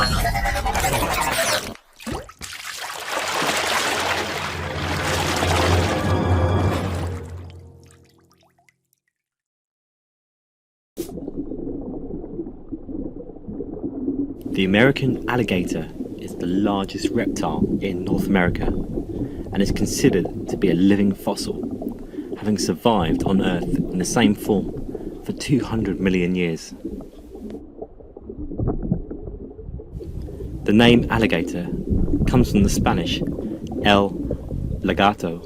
The American alligator is the largest reptile in North America and is considered to be a living fossil, having survived on Earth in the same form for 200 million years. The name alligator comes from the Spanish el lagarto,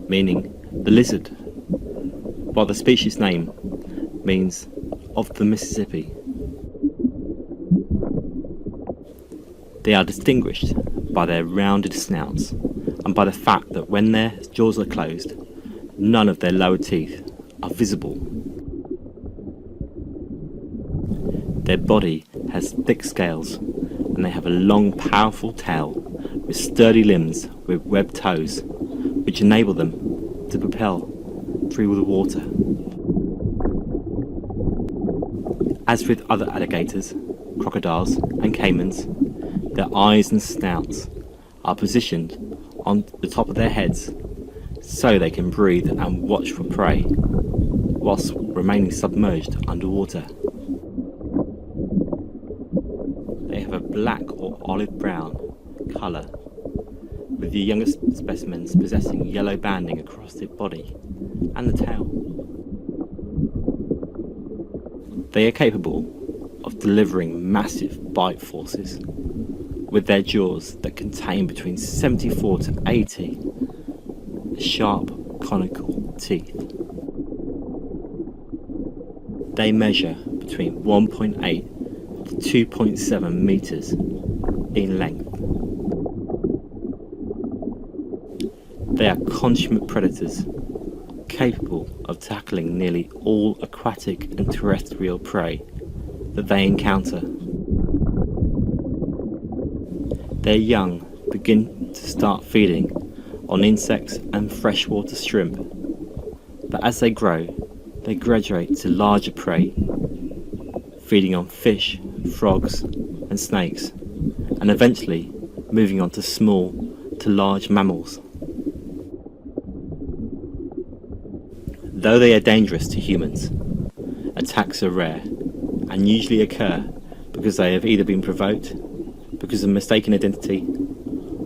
meaning the lizard, while the species name means of the Mississippi. They are distinguished by their rounded snouts and by the fact that when their jaws are closed, none of their lower teeth are visible. Their body has thick scales and they have a long, powerful tail with sturdy limbs with webbed toes, which enable them to propel through the water. As with other alligators, crocodiles and caimans, their eyes and snouts are positioned on the top of their heads so they can breathe and watch for prey whilst remaining submerged underwater. They have a black or olive brown colour, with the youngest specimens possessing yellow banding across the body and the tail. They are capable of delivering massive bite forces with their jaws that contain between 74 to 80 sharp conical teeth. They measure between 1.8 to 2.7 meters in length. They are consummate predators, capable of tackling nearly all aquatic and terrestrial prey that they encounter. Their young begin to start feeding on insects and freshwater shrimp, but as they grow, they graduate to larger prey, feeding on fish, frogs and snakes, and eventually moving on to small to large mammals. Though they are dangerous to humans, attacks are rare and usually occur because they have either been provoked, because of mistaken identity,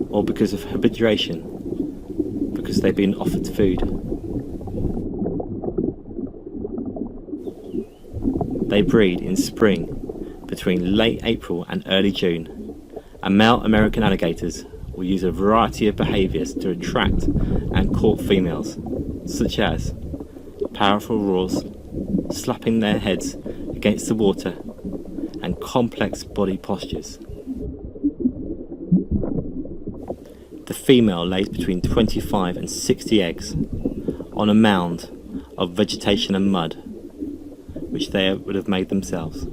or because of habituation, because they've been offered food. They breed in spring between late April and early June, and male American alligators will use a variety of behaviours to attract and court females, such as powerful roars, slapping their heads against the water, and complex body postures. The female lays between 25 and 60 eggs on a mound of vegetation and mud, which they would have made themselves.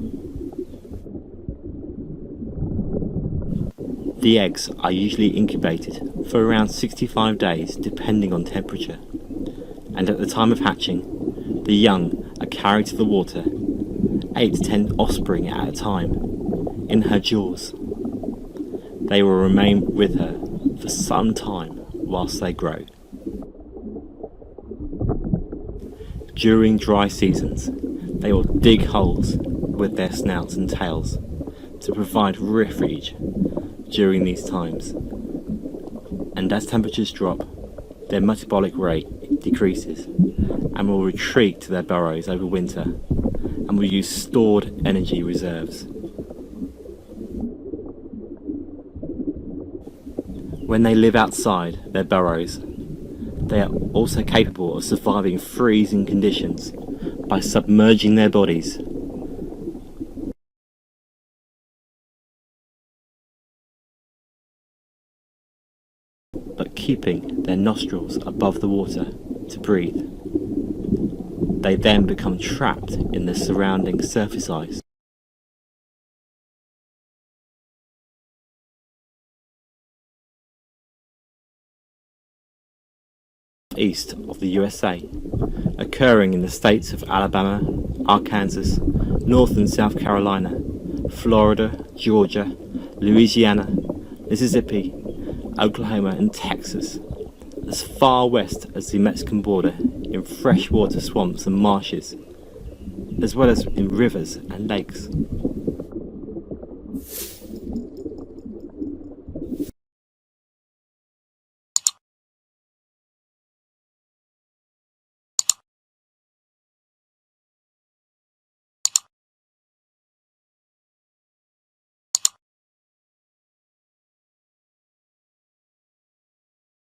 The eggs are usually incubated for around 65 days depending on temperature, and at the time of hatching, the young are carried to the water, 8 to 10 offspring at a time, in her jaws. They will remain with her for some time whilst they grow. During dry seasons, they will dig holes with their snouts and tails to provide refuge during these times, and as temperatures drop, their metabolic rate decreases and will retreat to their burrows over winter and will use stored energy reserves. When they live outside their burrows, they are also capable of surviving freezing conditions by submerging their bodies. But keeping their nostrils above the water to breathe. They then become trapped in the surrounding surface ice. East of the USA, occurring in the states of Alabama, Arkansas, North and South Carolina, Florida, Georgia, Louisiana, Mississippi, Oklahoma and Texas, as far west as the Mexican border in freshwater swamps and marshes, as well as in rivers and lakes.